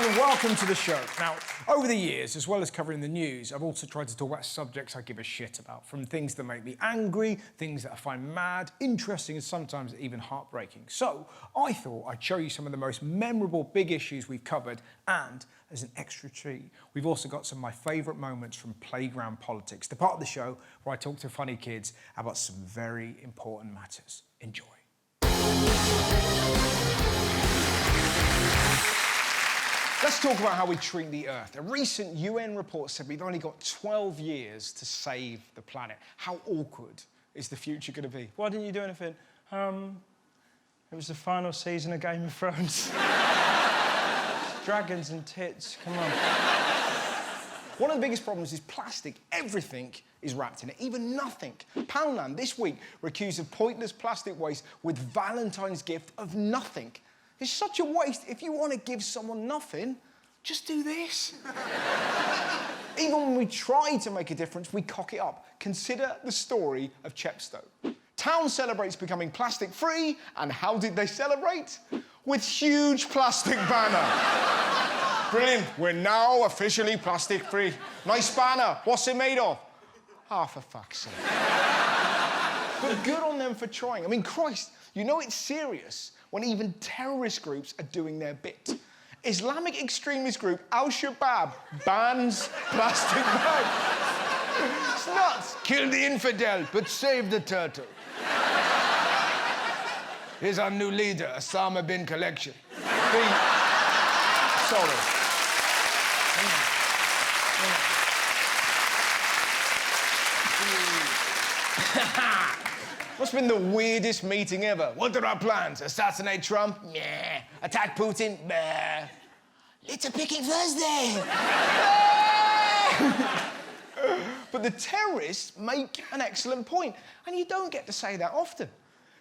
and welcome to the show. Now, over the years, as well as covering the news, I've also tried to talk about subjects I give a shit about, from things that make me angry, things that I find mad, interesting, and sometimes even heartbreaking. So, I thought I'd show you some of the most memorable big issues we've covered, and as an extra treat, we've also got some of my favourite moments from playground politics, the part of the show where I talk to funny kids about some very important matters. Enjoy. Let's talk about how we treat the Earth. A recent UN report said we've only got 12 years to save the planet. How awkward is the future going to be? Why didn't you do anything? It was the final season of Game of Thrones. Dragons and tits, come on. One of the biggest problems is plastic. Everything is wrapped in it, even nothing. Poundland this week were accused of pointless plastic waste with Valentine's gift of nothing. It's such a waste. If you want to give someone nothing, just do this. Even when we try to make a difference, we cock it up. Consider the story of Chepstow. Town celebrates becoming plastic-free, and how did they celebrate? With huge plastic banner. Brilliant. We're now officially plastic-free. Nice banner. What's it made of? Oh, for fuck's sake. But good on them for trying. I mean, Christ, you know it's serious when even terrorist groups are doing their bit. Islamic extremist group Al-Shabaab bans plastic bags. It's nuts. Kill the infidel, but save the turtle. Here's our new leader, Osama bin Collection. Sorry. What's been the weirdest meeting ever? What are our plans? Assassinate Trump? Nah. Attack Putin? Bah. It's a picking Thursday. But the terrorists make an excellent point, and you don't get to say that often.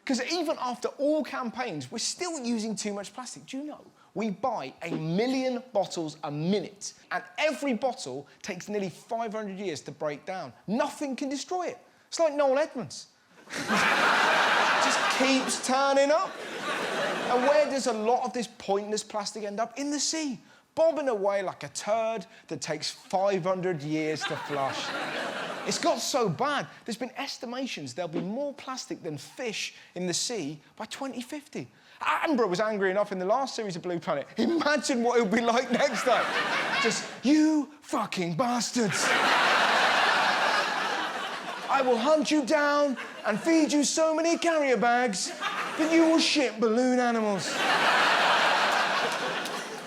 Because even after all campaigns, we're still using too much plastic. Do you know? We buy 1 million bottles a minute, and every bottle takes nearly 500 years to break down. Nothing can destroy it. It's like Noel Edmonds. Just keeps turning up. And where does a lot of this pointless plastic end up? In the sea, bobbing away like a turd that takes 500 years to flush. It's got so bad, there's been estimations there'll be more plastic than fish in the sea by 2050. Attenborough was angry enough in the last series of Blue Planet. Imagine what it'll be like next time. Just, you fucking bastards. I will hunt you down and feed you so many carrier bags that you will shit balloon animals.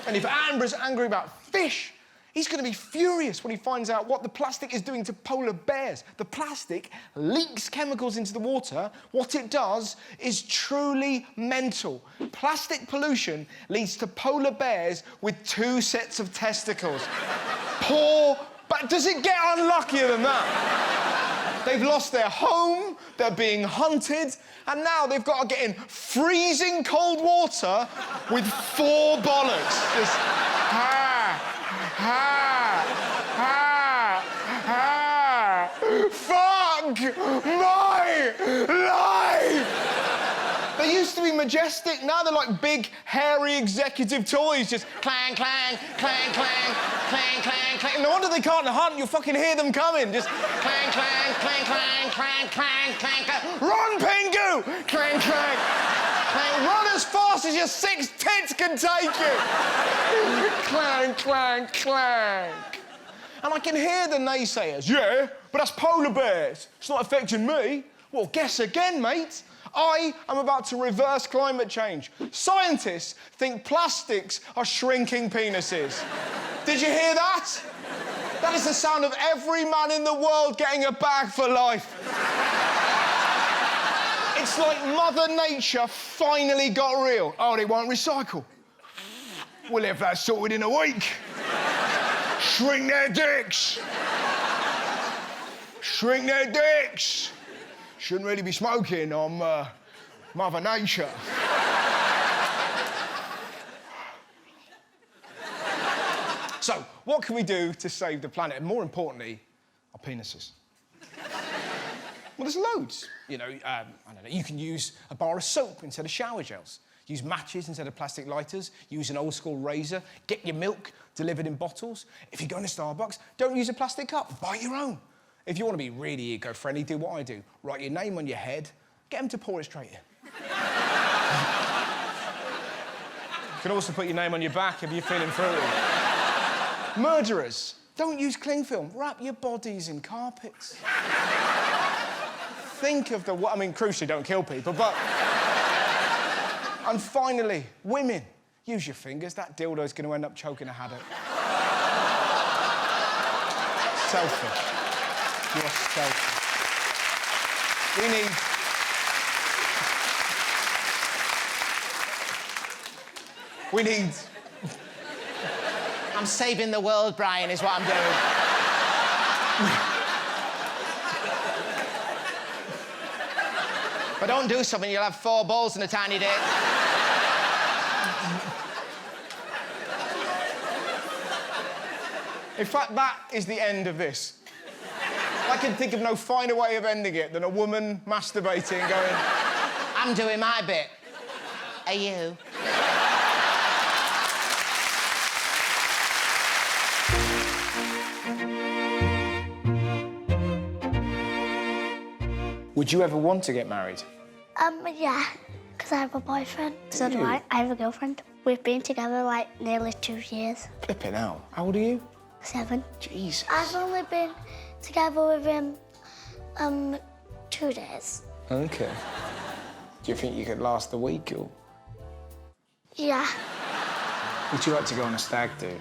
And if Attenborough's angry about fish, he's going to be furious when he finds out what the plastic is doing to polar bears. The plastic leaks chemicals into the water. What it does is truly mental. Plastic pollution leads to polar bears with 2 sets of testicles. But does it get unluckier than that? They've lost their home, they're being hunted, and now they've got to get in freezing cold water with 4 bollocks. Just, fuck my life! They used to be majestic, now they're like big, hairy executive toys, just clang, clang, clang, clang, clang, clang, clang. No wonder they can't hunt, you'll fucking hear them coming. Just clang, clang, clang, clang, clang, clang, clang, clang. Run, Pingu! Clang, clang, clang. Run as fast as your 6 tits can take you. Clang, clang, clang. And I can hear the naysayers. Yeah, but that's polar bears. It's not affecting me. Well, guess again, mate. I am about to reverse climate change. Scientists think plastics are shrinking penises. Did you hear that? That is the sound of every man in the world getting a bag for life. It's like Mother Nature finally got real. Oh, they won't recycle. We'll have that sorted in a week. Shrink their dicks. Shrink their dicks. Shouldn't really be smoking on Mother Nature. So, what can we do to save the planet? And more importantly, our penises. Well, there's loads. You know, I don't know, you can use a bar of soap instead of shower gels. Use matches instead of plastic lighters. Use an old-school razor. Get your milk delivered in bottles. If you're going to Starbucks, don't use a plastic cup. Buy your own. If you want to be really eco-friendly, do what I do. Write your name on your head. Get them to pour it straight in. You can also put your name on your back if you're feeling fruity. Murderers, don't use cling film. Wrap your bodies in carpets. Think of the... I mean, crucially, don't kill people, but... And finally, women, use your fingers. That dildo's going to end up choking a haddock. Selfish. You're selfish. We need... I'm saving the world, Brian, is what I'm doing. If I don't do something, you'll have 4 balls in a tiny dick. In fact, that is the end of this. I can think of no finer way of ending it than a woman masturbating going, I'm doing my bit. Are you? Would you ever want to get married? Yeah, because I have a boyfriend. So do I. I have a girlfriend. We've been together, like, nearly 2 years. Flipping hell. How old are you? 7. Jesus. I've only been together with him, 2 days. OK. Do you think you could last the week, or...? Yeah. Would you like to go on a stag do?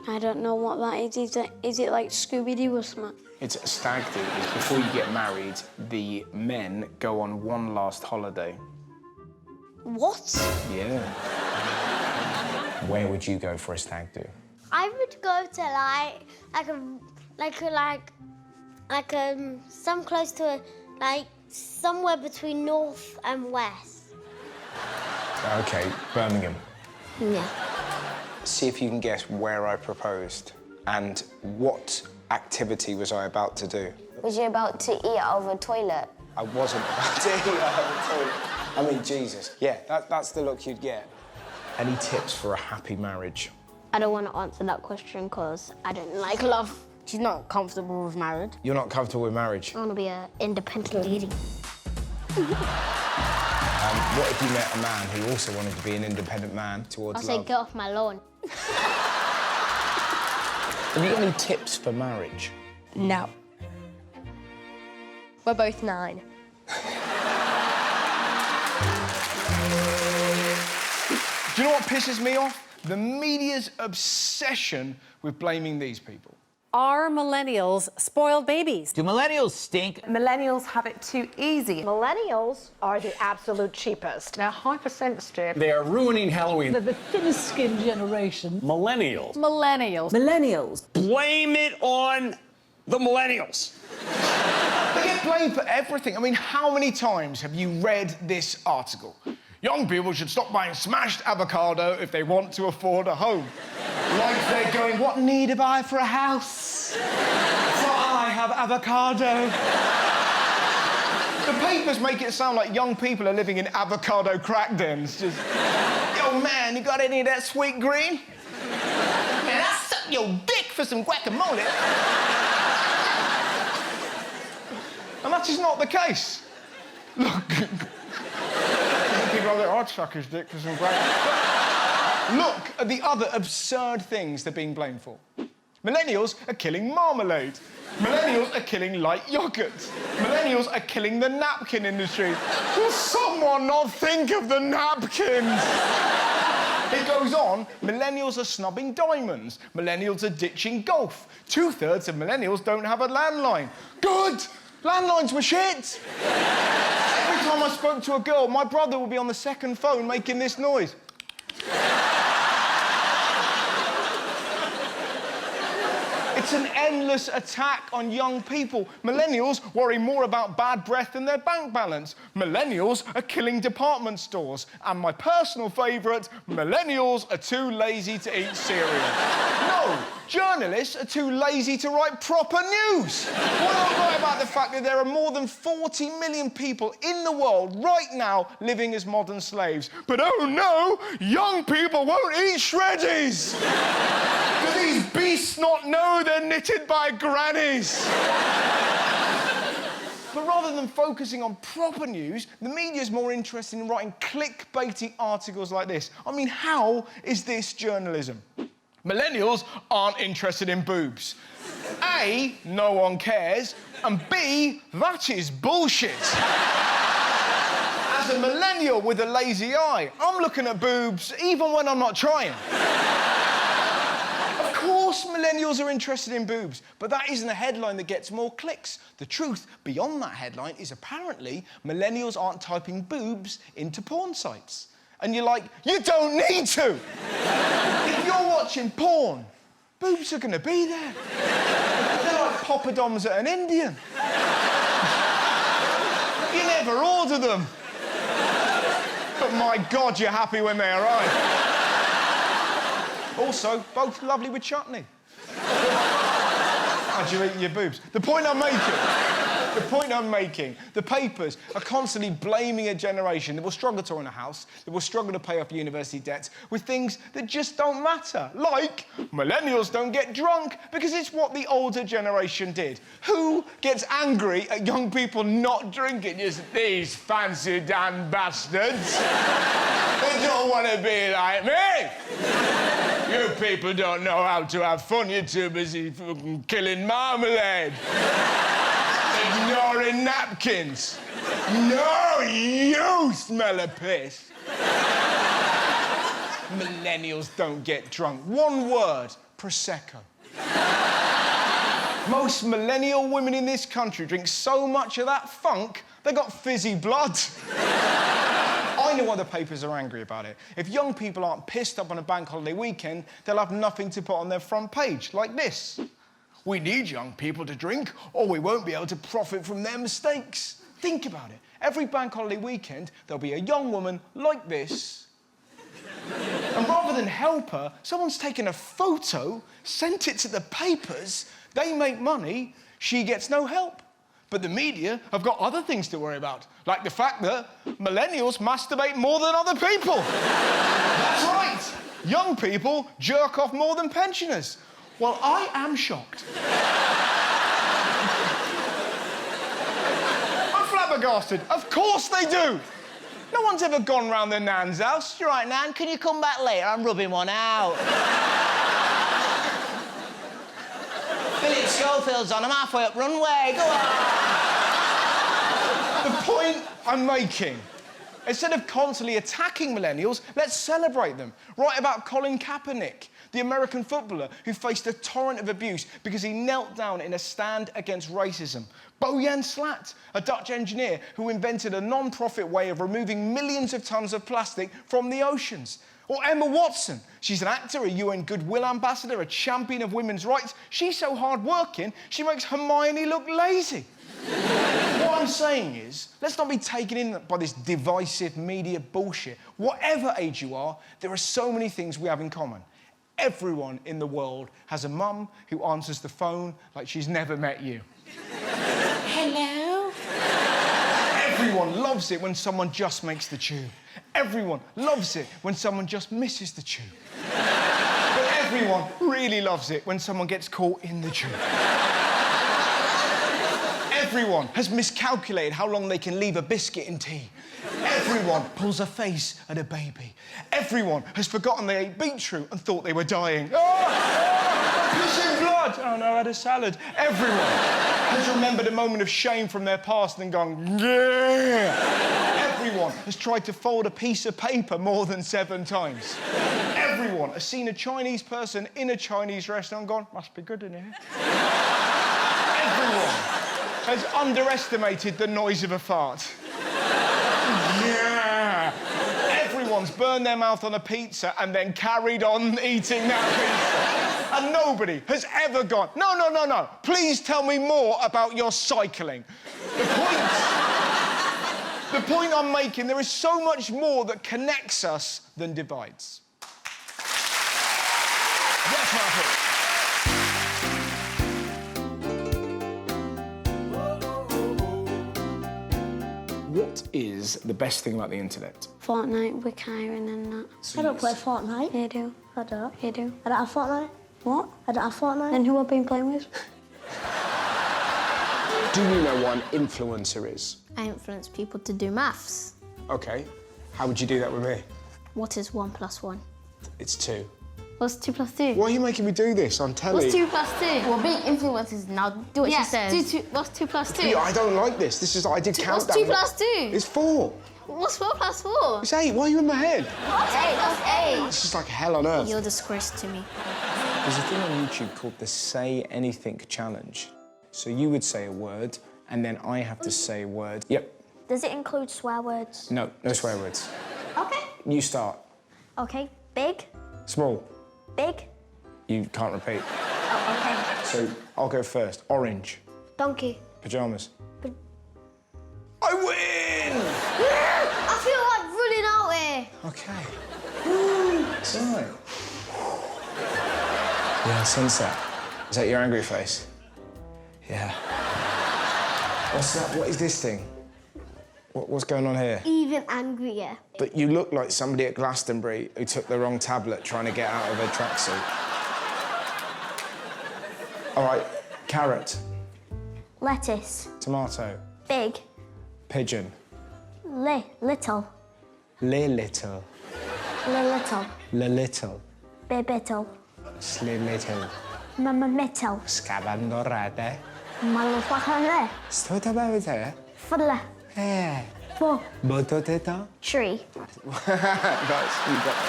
I don't know what that is. Is it like Scooby-Doo or something? It's a stag do. It's before you get married, the men go on one last holiday. What? Yeah. Where would you go for a stag do? I would go to, some close to, somewhere between north and west. OK, Birmingham. Yeah. See if you can guess where I proposed and what activity was I about to do. Was you about to eat out of a toilet? I wasn't about to eat out of the toilet. I mean, Jesus. Yeah, that's the look you'd get. Any tips for a happy marriage? I don't want to answer that question because I don't like love. She's not comfortable with marriage. You're not comfortable with marriage? I want to be an independent lady. What if you met a man who also wanted to be an independent man towards I'll love? say, get off my lawn. Have you got any tips for marriage? No. We're both 9. Do you know what pisses me off? The media's obsession with blaming these people. Are millennials spoiled babies? Do millennials stink? Millennials have it too easy. Millennials are the absolute cheapest. They're hypersensitive. They are ruining Halloween. They're the thinnest-skinned generation. Millennials. Millennials. Millennials. Blame it on the millennials. They get blamed for everything. I mean, how many times have you read this article? Young people should stop buying smashed avocado if they want to afford a home. Like they're going, what need to buy for a house? For I have avocado. The papers make it sound like young people are living in avocado crack dens. Just, yo, man, you got any of that sweet green? Man, I'll suck your dick for some guacamole. And that is not the case. Look. People are like, I'd suck his dick for some guacamole. Look at the other absurd things they're being blamed for. Millennials are killing marmalade. Millennials are killing light yogurt. Millennials are killing the napkin industry. Will someone not think of the napkins? It goes on. Millennials are snubbing diamonds. Millennials are ditching golf. 2/3 of millennials don't have a landline. Good! Landlines were shit! Every time I spoke to a girl, my brother would be on the second phone making this noise. It's It's an endless attack on young people. Millennials worry more about bad breath than their bank balance. Millennials are killing department stores. And my personal favourite, millennials are too lazy to eat cereal. No, journalists are too lazy to write proper news. Why not write about the fact that there are more than 40 million people in the world right now living as modern slaves? But oh no, young people won't eat shreddies! Do these beasts not know they're knitted by grannies? But rather than focusing on proper news, the media's more interested in writing clickbaity articles like this. I mean, how is this journalism? Millennials aren't interested in boobs. A, no one cares, and B, that is bullshit. As a millennial with a lazy eye, I'm looking at boobs even when I'm not trying. Of course millennials are interested in boobs, but that isn't a headline that gets more clicks. The truth beyond that headline is apparently millennials aren't typing boobs into porn sites. And you're like, you don't need to! If you're watching porn, boobs are going to be there. They're like poppadoms at an Indian. You never order them. But my God, you're happy when they arrive. Also, both lovely with chutney. How'd you eat your boobs? The point I'm making, the papers are constantly blaming a generation that will struggle to own a house, that will struggle to pay off university debts with things that just don't matter. Like, millennials don't get drunk because it's what the older generation did. Who gets angry at young people not drinking? Just these fancy damn bastards. They don't want to be like me. You people don't know how to have fun. You're too busy fucking killing marmalade. Ignoring napkins. No, you smell of piss. Millennials don't get drunk. One word, Prosecco. Most millennial women in this country drink so much of that funk, they got fizzy blood. I know why the papers are angry about it. If young people aren't pissed up on a bank holiday weekend, they'll have nothing to put on their front page, like this. We need young people to drink, or we won't be able to profit from their mistakes. Think about it. Every bank holiday weekend, there'll be a young woman like this. And rather than help her, someone's taken a photo, sent it to the papers, they make money, she gets no help. But the media have got other things to worry about, like the fact that millennials masturbate more than other people. That's right. Young people jerk off more than pensioners. Well, I am shocked. I'm flabbergasted. Of course they do. No one's ever gone round their nan's house. You're right, Nan, can you come back later? I'm rubbing one out. Philip Schofield's on. I'm halfway up runway. Go on. The point I'm making, instead of constantly attacking millennials, let's celebrate them. Write about Colin Kaepernick, the American footballer who faced a torrent of abuse because he knelt down in a stand against racism. Bojan Slat, a Dutch engineer who invented a non-profit way of removing millions of tons of plastic from the oceans. Or Emma Watson. She's an actor, a UN Goodwill ambassador, a champion of women's rights. She's so hard-working, she makes Hermione look lazy. What I'm saying is, let's not be taken in by this divisive media bullshit. Whatever age you are, there are so many things we have in common. Everyone in the world has a mum who answers the phone like she's never met you. Hello? Everyone loves it when someone just makes the tube. Everyone loves it when someone just misses the tube. But everyone really loves it when someone gets caught in the tube. Everyone has miscalculated how long they can leave a biscuit in tea. Everyone pulls a face at a baby. Everyone has forgotten they ate beetroot and thought they were dying. Pissing blood! Oh no, I had a salad. Everyone has remembered a moment of shame from their past and gone, yeah! Everyone has tried to fold a piece of paper more than 7 times. Everyone has seen a Chinese person in a Chinese restaurant and gone, must be good in here. Everyone has underestimated the noise of a fart. Yeah! Everyone morons burned their mouth on a pizza and then carried on eating that pizza. And nobody has ever gone, no, no, no, no, please tell me more about your cycling. The point I'm making, there is so much more that connects us than divides. That's my point. What is the best thing about the internet? Fortnite, we're hiring and that. I don't play Fortnite. You do. I don't. You do. I don't have Fortnite. What? I don't have Fortnite. Then who have I been playing with? Do you know what an influencer is? I influence people to do maths. OK. How would you do that with me? What is 1 + 1? It's 2. What's 2 + 2? Why are you making me do this on telly? What's 2 + 2? We're being influencers now. Do what she says. What's 2 + 2? Yeah, I don't like this. This is, I did countdown. What's 2 + 2? It's 4. What's 4 + 4? It's 8. Why are you in my head? What's 8? That's 8. It's just like hell on earth. You're a disgrace to me. There's a thing on YouTube called the Say Anything Challenge. So you would say a word, and then I have to say a word. Yep. Does it include swear words? No, no swear words. Okay. You start. Okay. Big. Small. Big. You can't repeat. Oh, okay. So I'll go first. Orange. Donkey. Pajamas. I win! I feel like running out here. Okay. It's all right. Yeah, sunset. Is that your angry face? Yeah. What's that? What is this thing? What's going on here? Even angrier. But you look like somebody at Glastonbury who took the wrong tablet trying to get out of a tracksuit. All right, carrot. Lettuce. Tomato. Big. Pigeon. Little. Little. Little. Little. Bibittle. Slilittle. Mamamittle. Scavandorate. Motherfucker. Stotabavite. Fuddler. Eh. Bo. Bototeta. Tree. Nice, you got it.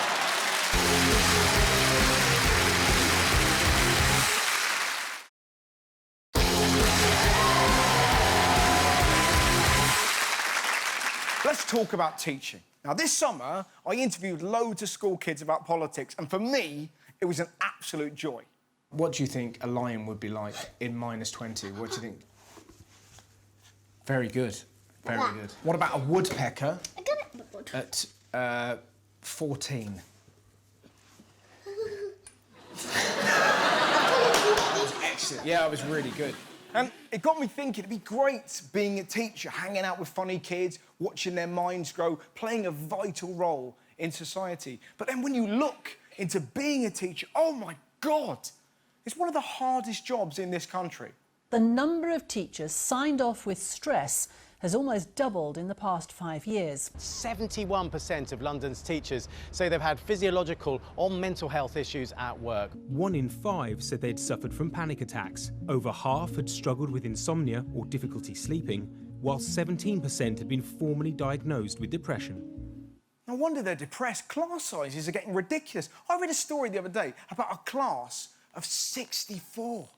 Let's talk about teaching. Now, this summer, I interviewed loads of school kids about politics, and for me, it was an absolute joy. What do you think a lion would be like in -20? What do you think? Very good. Very good. What about a woodpecker at 14? Excellent. Yeah, it was really good. And it got me thinking, it'd be great being a teacher, hanging out with funny kids, watching their minds grow, playing a vital role in society. But then when you look into being a teacher, oh my God, it's one of the hardest jobs in this country. The number of teachers signed off with stress has almost doubled in the past 5 years. 71% of London's teachers say they've had physiological or mental health issues at work. 1 in 5 said they'd suffered from panic attacks. Over half had struggled with insomnia or difficulty sleeping, while 17% had been formally diagnosed with depression. No wonder they're depressed. Class sizes are getting ridiculous. I read a story the other day about a class of 64.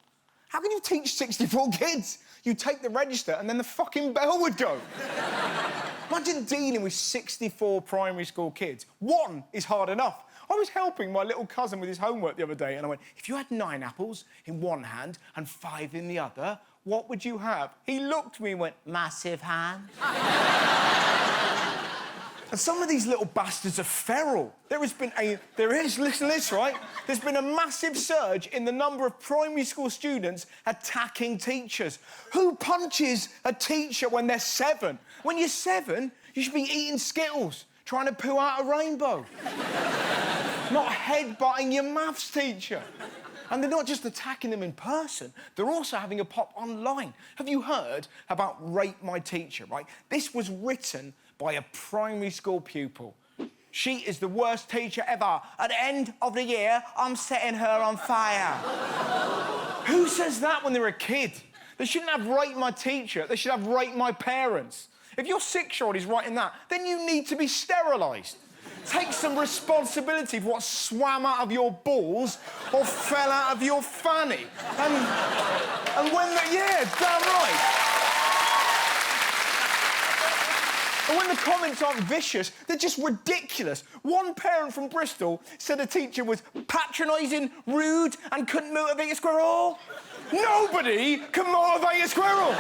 How can you teach 64 kids? You take the register and then the fucking bell would go. Imagine dealing with 64 primary school kids. 1 is hard enough. I was helping my little cousin with his homework the other day and I went, if you had 9 apples in one hand and 5 in the other, what would you have? He looked at me and went, massive hand. And some of these little bastards are feral. Listen to this, right? There's been a massive surge in the number of primary school students attacking teachers. Who punches a teacher when they're 7? When you're 7, you should be eating Skittles, trying to poo out a rainbow. Not headbutting your maths teacher. And they're not just attacking them in person, they're also having a pop online. Have you heard about Rate My Teacher, right? This was written by a primary school pupil. She is the worst teacher ever. At the end of the year, I'm setting her on fire. Who says that when they're a kid? They shouldn't have Rate My Teacher, they should have Rate My Parents. If your 6-year-old is writing that, then you need to be sterilised. Take some responsibility for what swam out of your balls or fell out of your fanny. And when yeah, damn right. And when the comments aren't vicious, they're just ridiculous. One parent from Bristol said a teacher was patronising, rude, and couldn't motivate a squirrel. Nobody can motivate a squirrel.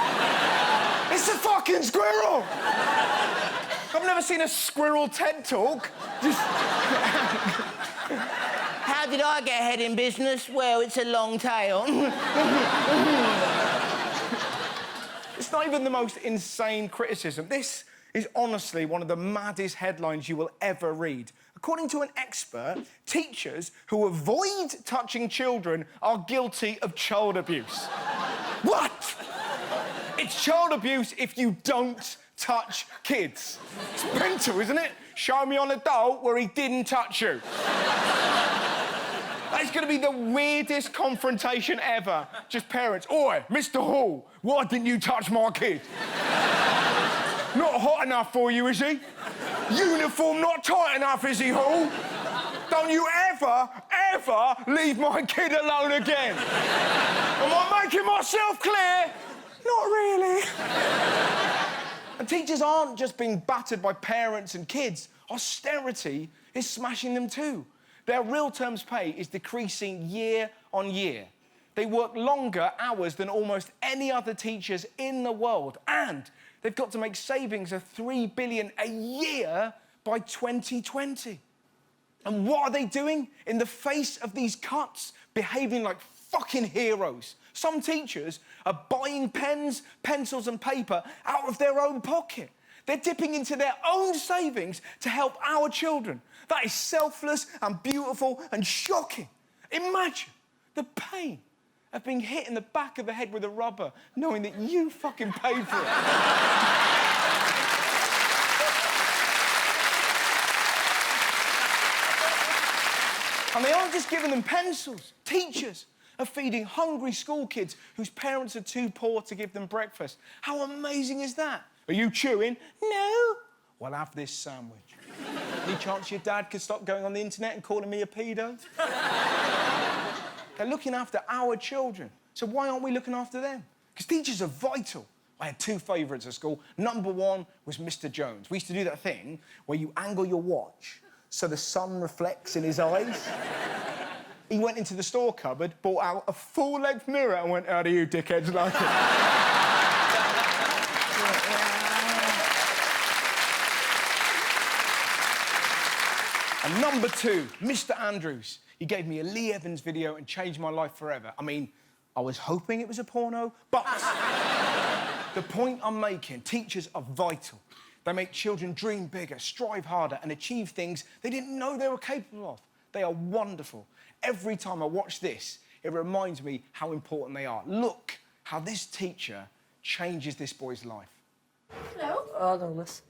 It's a fucking squirrel. I've never seen a squirrel TED talk. Just... How did I get ahead in business? Well, it's a long tail. It's not even the most insane criticism. This is honestly one of the maddest headlines you will ever read. According to an expert, teachers who avoid touching children are guilty of child abuse. What? It's child abuse if you don't touch kids. It's mental, isn't it? Show me an adult where he didn't touch you. That's going to be the weirdest confrontation ever. Just parents. Oi, Mr. Hall, why didn't you touch my kid? Not hot enough for you, is he? Uniform not tight enough, is he, Hall? Don't you ever, ever leave my kid alone again. Am I making myself clear? Not really. And teachers aren't just being battered by parents and kids. Austerity is smashing them too. Their real terms pay is decreasing year on year. They work longer hours than almost any other teachers in the world, and they've got to make savings of $3 billion a year by 2020. And what are they doing? In the face of these cuts, behaving like fucking heroes. Some teachers are buying pens, pencils and paper out of their own pocket. They're dipping into their own savings to help our children. That is selfless and beautiful and shocking. Imagine the pain of being hit in the back of the head with a rubber, knowing that you fucking paid for it. And they aren't just giving them pencils. Teachers are feeding hungry school kids whose parents are too poor to give them breakfast. How amazing is that? Are you chewing? No. Well, have this sandwich. Any chance your dad could stop going on the internet and calling me a pedo? They're looking after our children. So why aren't we looking after them? Because teachers are vital. I had two favourites at school. Number one was Mr. Jones. We used to do that thing where you angle your watch so the sun reflects in his eyes. He went into the store cupboard, bought out a full-length mirror and went, how do you dickheads like it? And number two, Mr. Andrews. He gave me a Lee Evans video and changed my life forever. I mean, I was hoping it was a porno, but the point I'm making, teachers are vital. They make children dream bigger, strive harder, and achieve things they didn't know they were capable of. They are wonderful. Every time I watch this, it reminds me how important they are. Look how this teacher changes this boy's life. Hello. Hello, miss.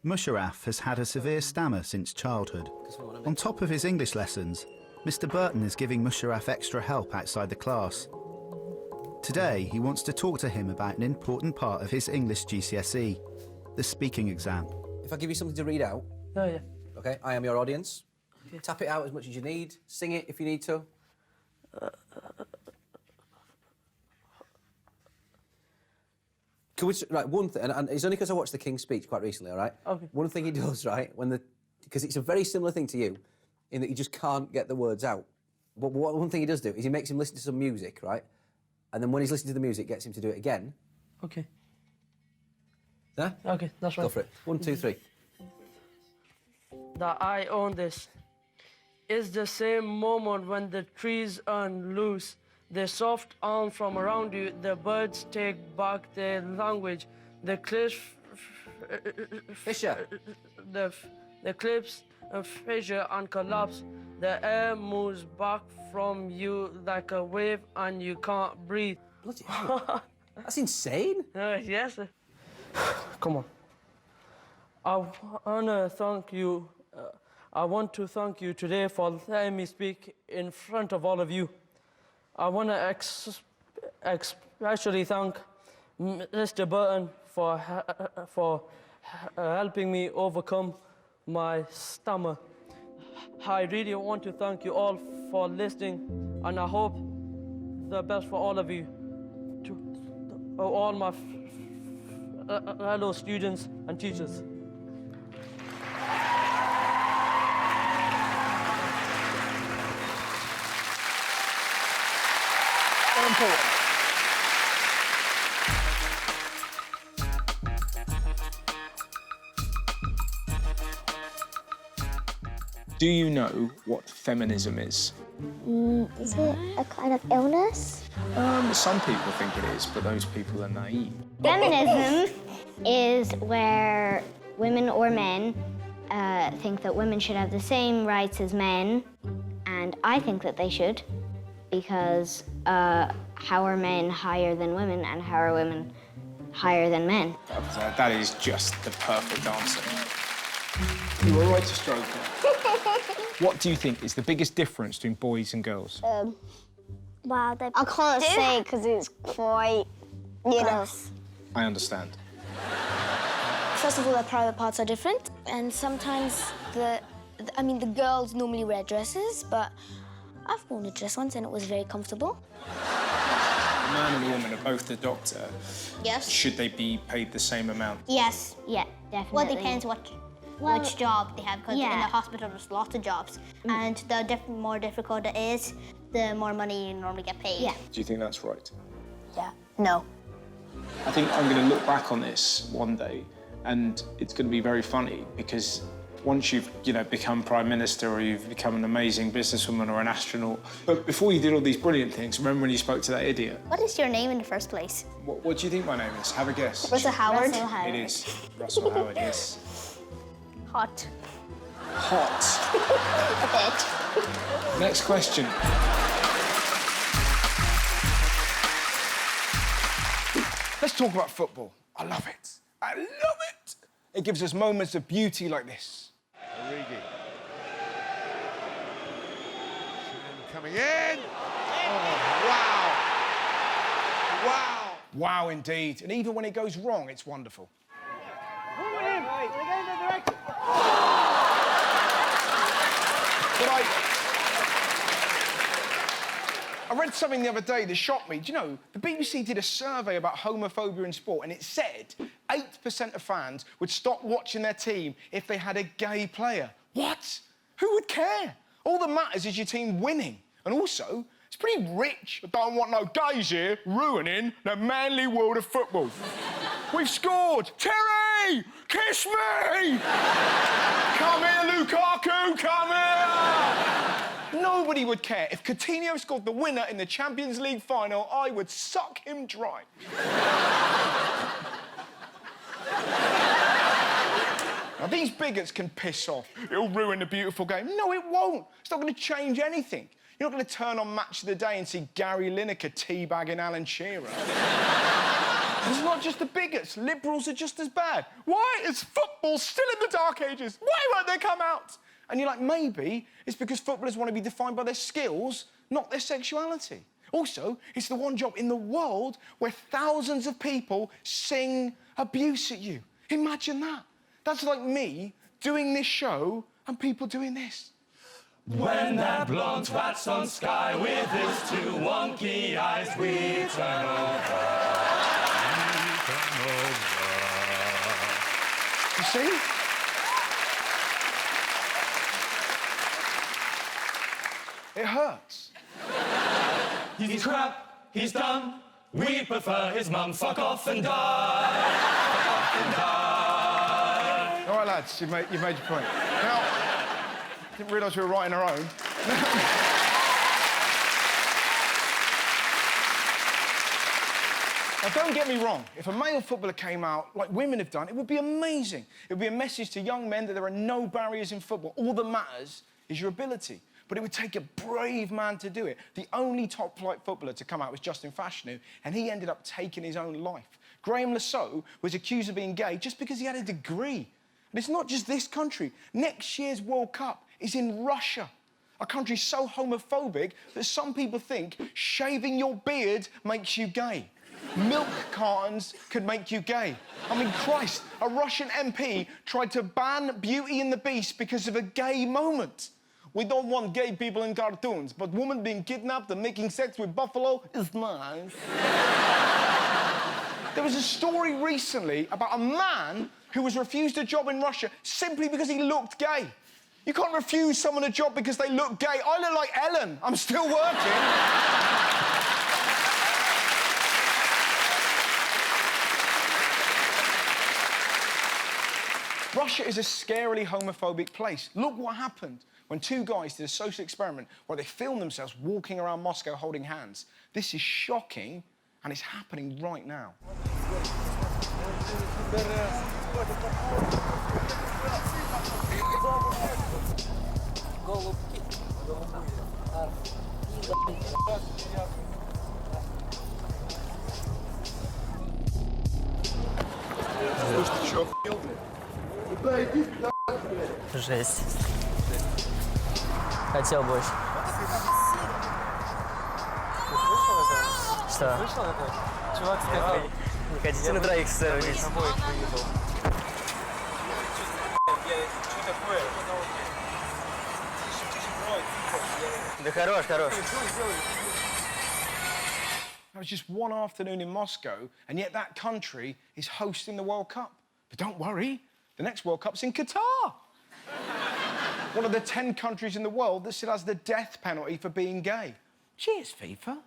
Musharraf has had a severe stammer since childhood. On top of his English lessons, Mr. Burton is giving Musharraf extra help outside the class. Today, he wants to talk to him about an important part of his English GCSE, the speaking exam. If I give you something to read out... Oh, yeah. OK, I am your audience. Okay. Tap it out as much as you need. Sing it if you need to. Can we... Right, one thing, and it's only because I watched the King's speech quite recently, all right? OK. One thing he does, right, because it's a very similar thing to you, in that you just can't get the words out. But one thing he does do is he makes him listen to some music, right? And then when he's listening to the music, gets him to do it again. OK. Yeah? OK, that's right. Go for it. 1, 2, 3. That I own this is the same moment when the trees turn loose, their soft arms from around you, the birds take back their language, the cliffs... Fisher. The cliffs fissure and collapse, the air moves back from you like a wave and you can't breathe. Bloody hell. That's insane. Yes. Come on. I want to thank you today for letting me speak in front of all of you. I want to especially thank Mr. Burton for helping me overcome my stammer. I really want to thank you all for listening, and I hope the best for all of you. all my fellow students and teachers. Very important. Do you know what feminism is? Is it a kind of illness? Some people think it is, but those people are naive. Feminism is where women or men think that women should have the same rights as men, and I think that they should, because how are men higher than women, and how are women higher than men? That is just the perfect answer. You were right to stroke her. What do you think is the biggest difference between boys and girls? Well, they I can't say because it's quite, you know. I understand. First of all, their private parts are different, and sometimes the girls normally wear dresses, but I've worn a dress once and it was very comfortable. A man and a woman are both the doctor. Yes. Should they be paid the same amount? Yes. Yeah, definitely. Well, it depends which job they have, because in the hospital there's lots of jobs, and the more difficult it is, the more money you normally get paid. Yeah. Do you think that's right? Yeah. No. I think I'm going to look back on this one day, and it's going to be very funny, because once you've, become Prime Minister, or you've become an amazing businesswoman or an astronaut, but before you did all these brilliant things, remember when you spoke to that idiot? What is your name in the first place? What do you think my name is? Have a guess. Russell Howard. Russell Howard. It is. Russell Howard, yes. Hot. Hot. A bit. Next question. Let's talk about football. I love it. I love it. It gives us moments of beauty like this. Origi. Coming in. Oh, wow. Wow. Wow, indeed. And even when it goes wrong, it's wonderful. But I read something the other day that shocked me. Do you know, the BBC did a survey about homophobia in sport, and it said 8% of fans would stop watching their team if they had a gay player. What? Who would care? All that matters is your team winning. And also, it's pretty rich. I don't want no gays here ruining the manly world of football. We've scored! Terry! Kiss me! Come here, Lukaku, come here! Nobody would care. If Coutinho scored the winner in the Champions League final, I would suck him dry. Now, these bigots can piss off. It'll ruin the beautiful game. No, it won't. It's not going to change anything. You're not going to turn on Match of the Day and see Gary Lineker teabagging Alan Shearer. It's not just the bigots. Liberals are just as bad. Why is football still in the Dark Ages? Why won't they come out? And you're like, maybe it's because footballers want to be defined by their skills, not their sexuality. Also, it's the one job in the world where thousands of people sing abuse at you. Imagine that. That's like me doing this show and people doing this. When that blonde twat's on Sky with his two wonky eyes, we turn over. You see? It hurts. He's crap, he's dumb, we prefer his mum. Fuck off and die. Fuck off and die. All right, lads, you've made your point. Now, didn't realise we were writing our own. Now, don't get me wrong. If a male footballer came out like women have done, it would be amazing. It would be a message to young men that there are no barriers in football. All that matters is your ability. But it would take a brave man to do it. The only top-flight footballer to come out was Justin Fashanu, and he ended up taking his own life. Graham Lasso was accused of being gay just because he had a degree. And it's not just this country. Next year's World Cup is in Russia, a country so homophobic that some people think shaving your beard makes you gay. Milk cartons could make you gay. I mean, Christ, a Russian MP tried to ban Beauty and the Beast because of a gay moment. We don't want gay people in cartoons, but women being kidnapped and making sex with buffalo is nice. There was a story recently about a man who was refused a job in Russia simply because he looked gay. You can't refuse someone a job because they look gay. I look like Ellen. I'm still working. Russia is a scarily homophobic place. Look what happened when two guys did a social experiment where they filmed themselves walking around Moscow holding hands. This is shocking, and it's happening right now. Жесть. Хотел больше. Что? Слышал это? Чувак сказал. Не хотите на троих сцену здесь? Что такое? Да хорош, хорош. It was just one afternoon in Moscow, and yet that country is hosting the World Cup. But don't worry, the next World Cup's in Qatar. One of the 10 countries in the world that still has the death penalty for being gay. Cheers, FIFA.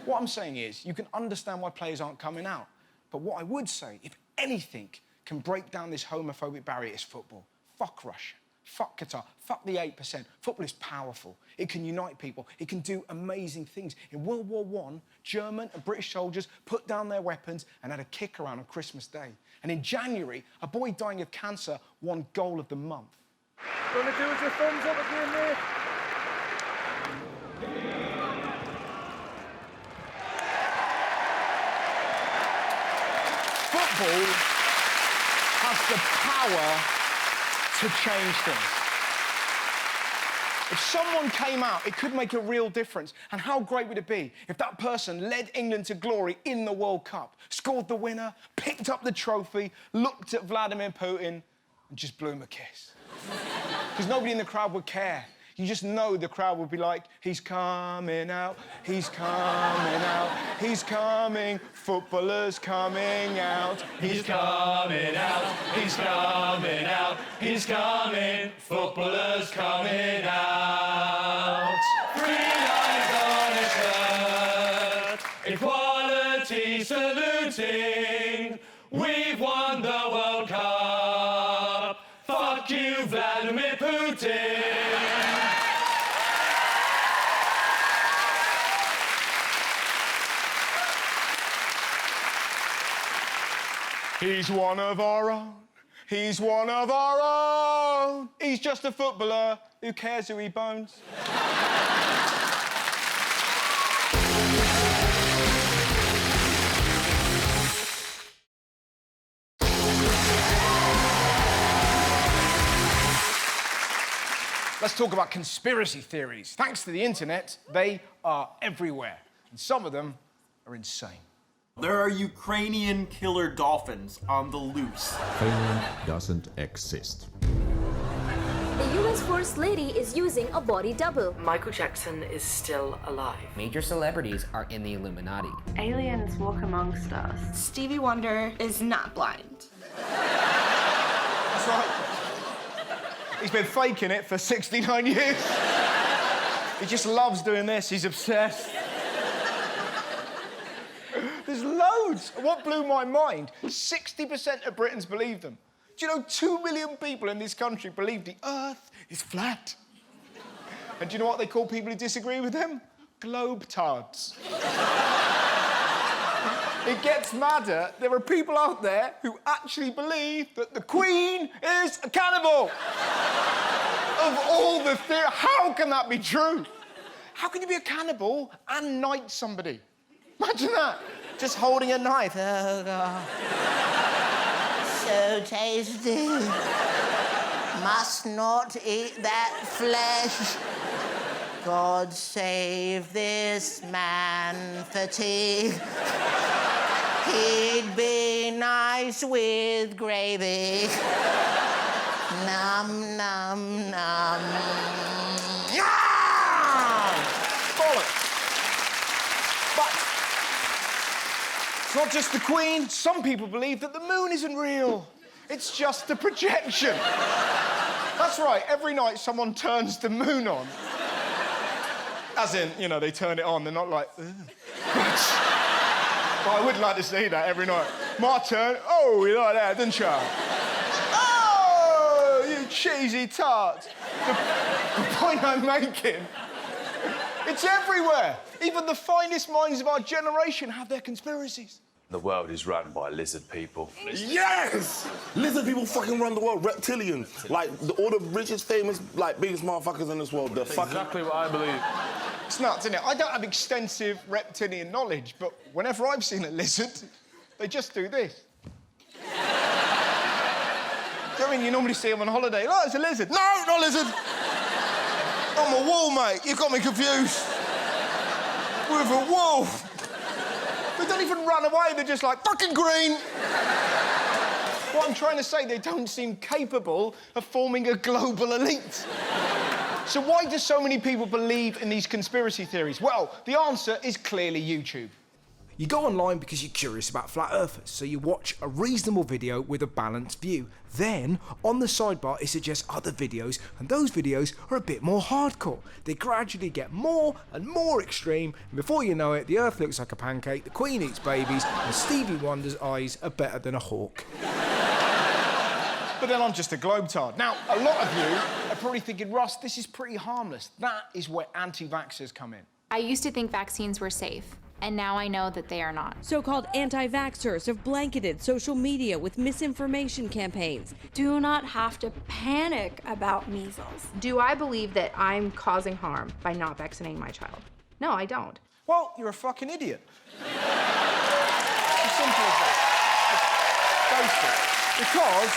What I'm saying is, you can understand why players aren't coming out. But what I would say, if anything can break down this homophobic barrier, is football. Fuck Russia. Fuck Qatar. Fuck the 8%. Football is powerful. It can unite people. It can do amazing things. In World War I, German and British soldiers put down their weapons and had a kick around on Christmas Day. And in January, a boy dying of cancer won Goal of the Month. Gonna do with your thumbs up again, mate? Football has the power to change things. If someone came out, it could make a real difference. And how great would it be if that person led England to glory in the World Cup, scored the winner, picked up the trophy, looked at Vladimir Putin, and just blew him a kiss? Because nobody in the crowd would care. You just know the crowd would be like, he's coming out, he's coming out, he's coming, footballers coming out. He's coming out, he's coming out, he's coming, footballers coming out. 3 lines on his shirt, equality saluting, we've won the World Cup. Fuck you, Vladimir Putin. He's one of our own. He's one of our own. He's just a footballer. Who cares who he bones? Let's talk about conspiracy theories. Thanks to the internet, they are everywhere. And some of them are insane. There are Ukrainian killer dolphins on the loose. Finland doesn't exist. The US First Lady is using a body double. Michael Jackson is still alive. Major celebrities are in the Illuminati. Aliens walk amongst us. Stevie Wonder is not blind. That's right. He's been faking it for 69 years. He just loves doing this. He's obsessed. There's loads. What blew my mind, 60% of Britons believe them. Do you know 2 million people in this country believe the Earth is flat? And do you know what they call people who disagree with them? Globetards. It gets madder. There are people out there who actually believe that the Queen is a cannibal. Of all the theories, how can that be true? How can you be a cannibal and knight somebody? Imagine that. Just holding a knife. Oh, God. So tasty. Must not eat that flesh. God save this man fatigue. He'd be nice with gravy. Num, num, num. Bollocks. But It's not just the Queen. Some people believe that the moon isn't real. It's just a projection. That's right, every night someone turns the moon on. As in, you know, they turn it on, they're not like, ugh. But I would like to see that every night. My turn. Oh, you like that, didn't you? Oh, you cheesy tart. The point I'm making, it's everywhere. Even the finest minds of our generation have their conspiracies. The world is run by lizard people. Yes! Lizard people fucking run the world. Reptilians. Like, all the richest, famous, like, biggest motherfuckers in this world. That's exactly what I believe. It's nuts, isn't it? I don't have extensive reptilian knowledge, but whenever I've seen a lizard, they just do this. Do you know what I mean? You normally see them on holiday. Oh, it's a lizard. No, not a lizard. I'm a wall, mate. You've got me confused. With a wolf. They don't even run away. They're just like, fucking green. What I'm trying to say, they don't seem capable of forming a global elite. So why do so many people believe in these conspiracy theories? Well, the answer is clearly YouTube. You go online because you're curious about flat earthers, so you watch a reasonable video with a balanced view. Then, on the sidebar, it suggests other videos, and those videos are a bit more hardcore. They gradually get more and more extreme, and before you know it, the earth looks like a pancake, the Queen eats babies, and Stevie Wonder's eyes are better than a hawk. But then I'm just a globe-tard. Now, a lot of you are probably thinking, Russ, this is pretty harmless. That is where anti-vaxxers come in. I used to think vaccines were safe, and now I know that they are not. So-called anti-vaxxers have blanketed social media with misinformation campaigns. Do not have to panic about measles. Do I believe that I'm causing harm by not vaccinating my child? No, I don't. Well, you're a fucking idiot. As simple as that. It's basic. Because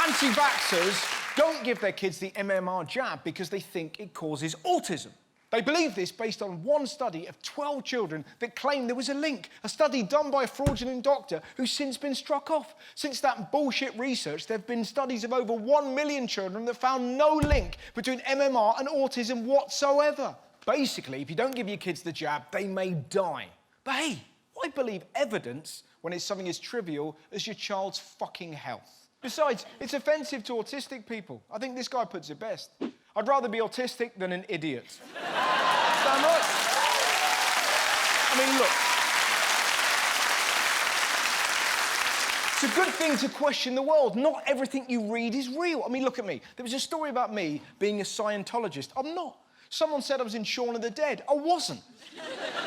anti-vaxxers don't give their kids the MMR jab because they think it causes autism. They believe this based on one study of 12 children that claimed there was a link, a study done by a fraudulent doctor who's since been struck off. Since that bullshit research, there have been studies of over 1 million children that found no link between MMR and autism whatsoever. Basically, if you don't give your kids the jab, they may die. But hey, why believe evidence when it's something as trivial as your child's fucking health? Besides, it's offensive to autistic people. I think this guy puts it best. I'd rather be autistic than an idiot. Damn right. I mean, look. It's a good thing to question the world. Not everything you read is real. I mean, look at me. There was a story about me being a Scientologist. I'm not. Someone said I was in Shaun of the Dead. I wasn't.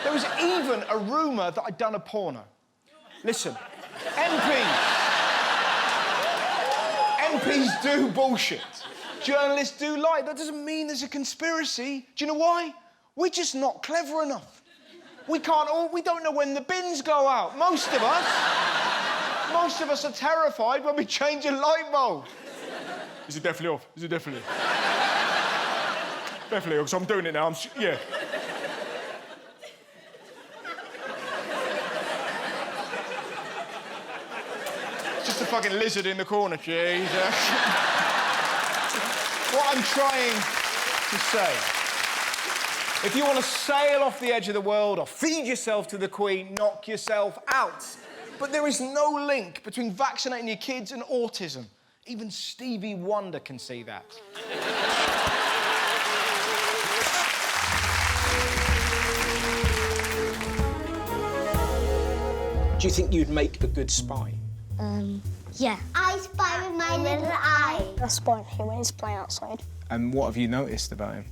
There was even a rumour that I'd done a porno. Listen, MPs do bullshit. Journalists do lie. That doesn't mean there's a conspiracy. Do you know why? We're just not clever enough. We don't know when the bins go out. Most of us are terrified when we change a light bulb. Is it definitely off? Is it definitely? Definitely off, so I'm doing it now. Yeah. It's just a fucking lizard in the corner, Jesus. What I'm trying to say, if you want to sail off the edge of the world or feed yourself to the Queen, knock yourself out. But there is no link between vaccinating your kids and autism. Even Stevie Wonder can see that. Do you think you'd make a good spy? Yeah. I spy with my little eye. I spy on him when he's playing outside. And what have you noticed about him?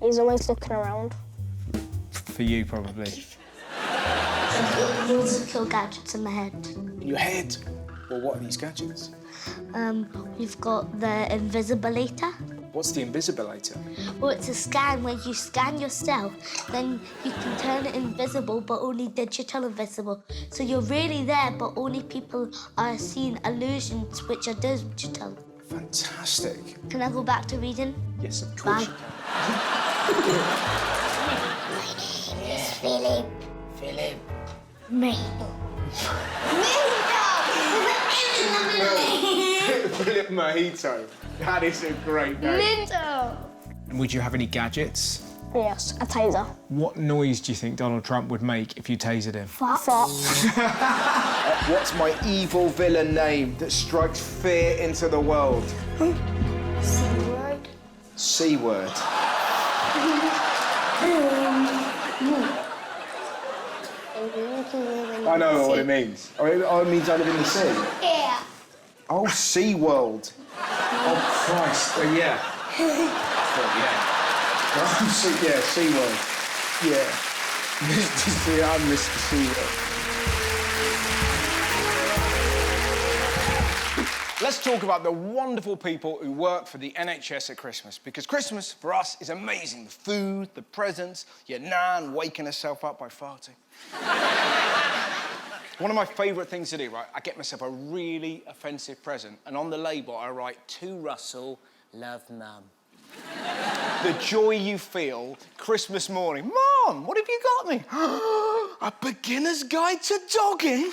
He's always looking around. For you, probably. Kill gadgets in the head. In your head? Well, what are these gadgets? We've got the Invisibilator. What's the Invisibilator? Well, it's a scan where you scan yourself, then you can turn it invisible, but only digital invisible. So you're really there, but only people are seeing illusions which are digital. Fantastic. Can I go back to reading? Yes, of course. Bye. My name is Philip. Philip. Me. Philip Mojito. That is a great name. Minto. And would you have any gadgets Yes, a taser. What noise do you think Donald Trump would make if you tasered him? Fart. What's my evil villain name that strikes fear into the world? C-word. C-word. I know what it means. Oh, it means I live in the sea. Yeah. Oh, Sea World. Oh, Christ. Yeah. Oh, Sea World. Yeah. I missed the Sea World. Let's talk about the wonderful people who work for the NHS at Christmas, because Christmas, for us, is amazing. The food, the presents, your nan waking herself up by farting. One of my favourite things to do, right, I get myself a really offensive present, and on the label I write, "To Russell, love Mum." The joy you feel Christmas morning. Mom, what have you got me? A beginner's guide to dogging?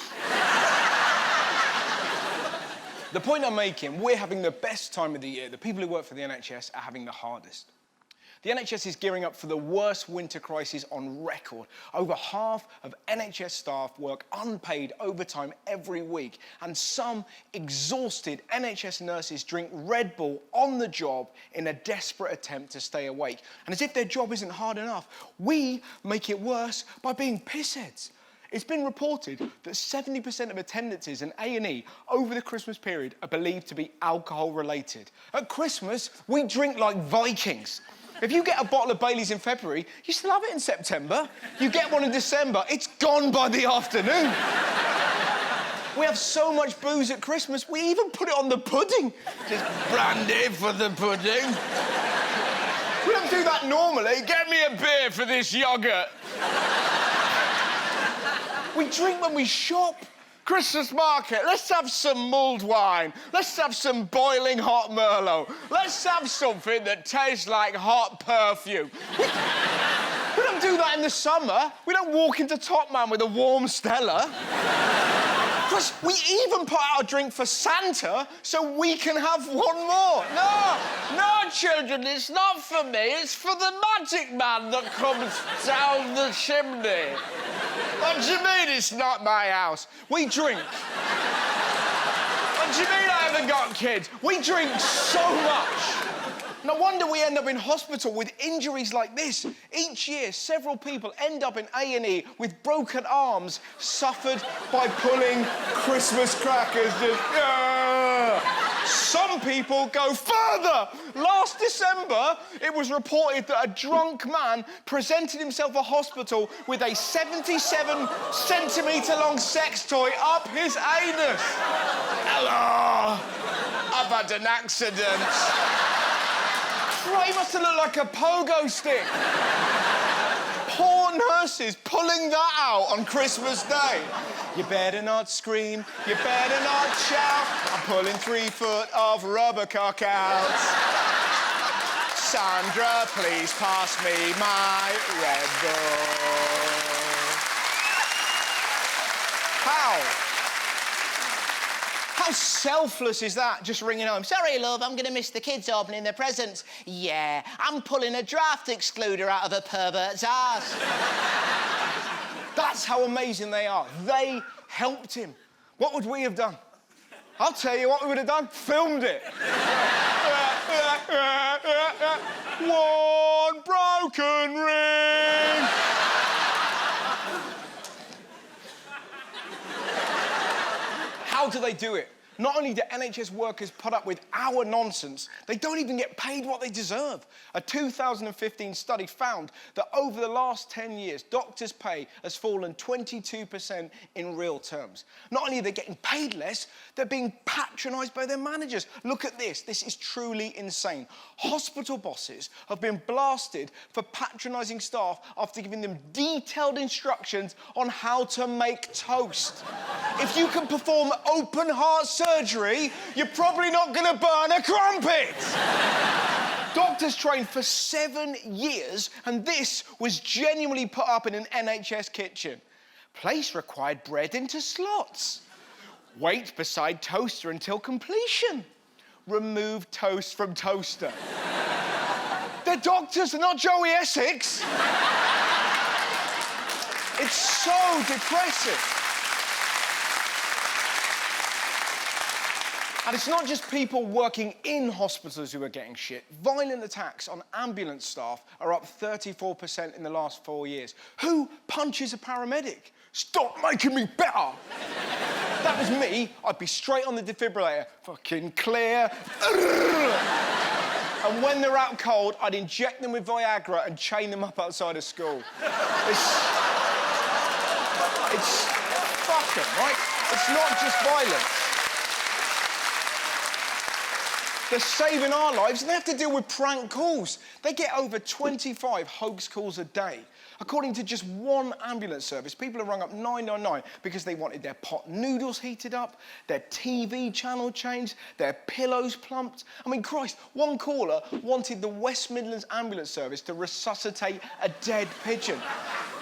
The point I'm making, we're having the best time of the year. The people who work for the NHS are having the hardest. The NHS is gearing up for the worst winter crisis on record. Over half of NHS staff work unpaid overtime every week, and some exhausted NHS nurses drink Red Bull on the job in a desperate attempt to stay awake. And as if their job isn't hard enough, we make it worse by being pissheads. It's been reported that 70% of attendances in A&E over the Christmas period are believed to be alcohol-related. At Christmas, we drink like Vikings. If you get a bottle of Baileys in February, you still have it in September. You get one in December, it's gone by the afternoon. We have so much booze at Christmas, we even put it on the pudding. Just brandy for the pudding. We don't do that normally. Get me a beer for this yoghurt. We drink when we shop. Christmas market, let's have some mulled wine. Let's have some boiling hot Merlot. Let's have something that tastes like hot perfume. We don't do that in the summer. We don't walk into Top Man with a warm Stella. Plus, we even put out a drink for Santa so we can have one more. No, children, it's not for me. It's for the magic man that comes down the chimney. What do you mean it's not my house? We drink. What do you mean I haven't got kids? We drink so much. No wonder we end up in hospital with injuries like this. Each year, several people end up in A&E with broken arms suffered by pulling Christmas crackers. Some people go further. Last December, it was reported that a drunk man presented himself at hospital with a 77-centimetre-long sex toy up his anus. Hello, I've had an accident. He must have looked like a pogo stick. Poor nurses pulling that out on Christmas Day. You better not scream, you better not shout. I'm pulling 3 foot of rubber cock out. Sandra, please pass me my Red Bull. How selfless is that, just ringing home? Sorry, love, I'm going to miss the kids opening their presents. Yeah, I'm pulling a draft excluder out of a pervert's ass. That's how amazing they are. They helped him. What would we have done? I'll tell you what we would have done. Filmed it. One broken ring. How do they do it? Not only do NHS workers put up with our nonsense, they don't even get paid what they deserve. A 2015 study found that over the last 10 years, doctors' pay has fallen 22% in real terms. Not only are they getting paid less, they're being patronised by their managers. Look at this. This is truly insane. Hospital bosses have been blasted for patronising staff after giving them detailed instructions on how to make toast. If you can perform open-heart surgery, you're probably not going to burn a crumpet. Doctors trained for 7 years, and this was genuinely put up in an NHS kitchen. Place required bread into slots. Wait beside toaster until completion. Remove toast from toaster. They're We're doctors, they're not Joey Essex. It's so depressing. And it's not just people working in hospitals who are getting shit. Violent attacks on ambulance staff are up 34% in the last 4 years. Who punches a paramedic? Stop making me better! If that was me, I'd be straight on the defibrillator. Fucking clear. And when they're out cold, I'd inject them with Viagra and chain them up outside of school. It's fucking, right? It's not just violence. They're saving our lives and they have to deal with prank calls. They get over 25 hoax calls a day. According to just one ambulance service, people have rung up 999 because they wanted their pot noodles heated up, their TV channel changed, their pillows plumped. I mean, Christ, one caller wanted the West Midlands Ambulance Service to resuscitate a dead pigeon.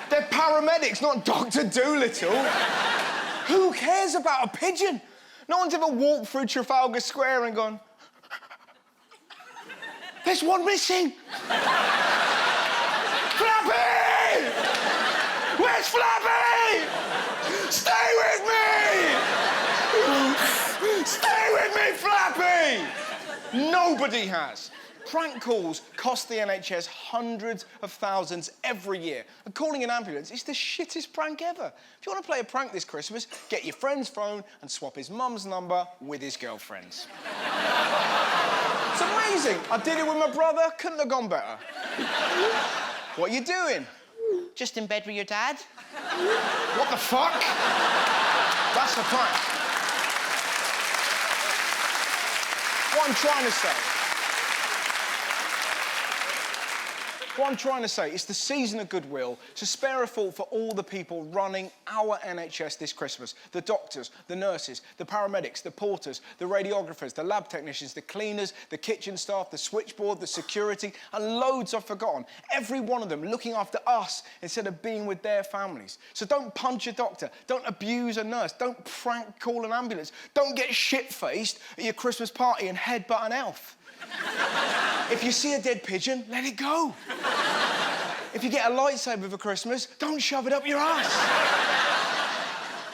They're paramedics, not Dr. Dolittle. Who cares about a pigeon? No one's ever walked through Trafalgar Square and gone, there's one missing! Flappy! Where's Flappy? Stay with me! Stay with me, Flappy! Nobody has. Prank calls cost the NHS hundreds of thousands every year. And calling an ambulance is the shittest prank ever. If you want to play a prank this Christmas, get your friend's phone and swap his mum's number with his girlfriend's. It's amazing. I did it with my brother. Couldn't have gone better. What are you doing? Just in bed with your dad. What the fuck? That's the prank. What I'm trying to say is the season of goodwill to spare a thought for all the people running our NHS this Christmas. The doctors, the nurses, the paramedics, the porters, the radiographers, the lab technicians, the cleaners, the kitchen staff, the switchboard, the security, and loads I've forgotten. Every one of them looking after us instead of being with their families. So don't punch a doctor, don't abuse a nurse, don't prank call an ambulance, don't get shit-faced at your Christmas party and headbutt an elf. If you see a dead pigeon, let it go. If you get a lightsaber for Christmas, don't shove it up your ass.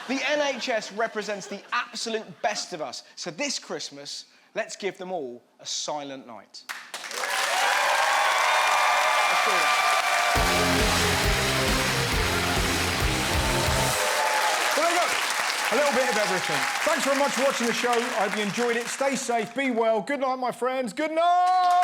The NHS represents the absolute best of us. So this Christmas, let's give them all a silent night. Let's do that. Well, there you go. A little bit of everything. Thanks very much for watching the show. I hope you enjoyed it. Stay safe, be well. Good night, my friends. Good night!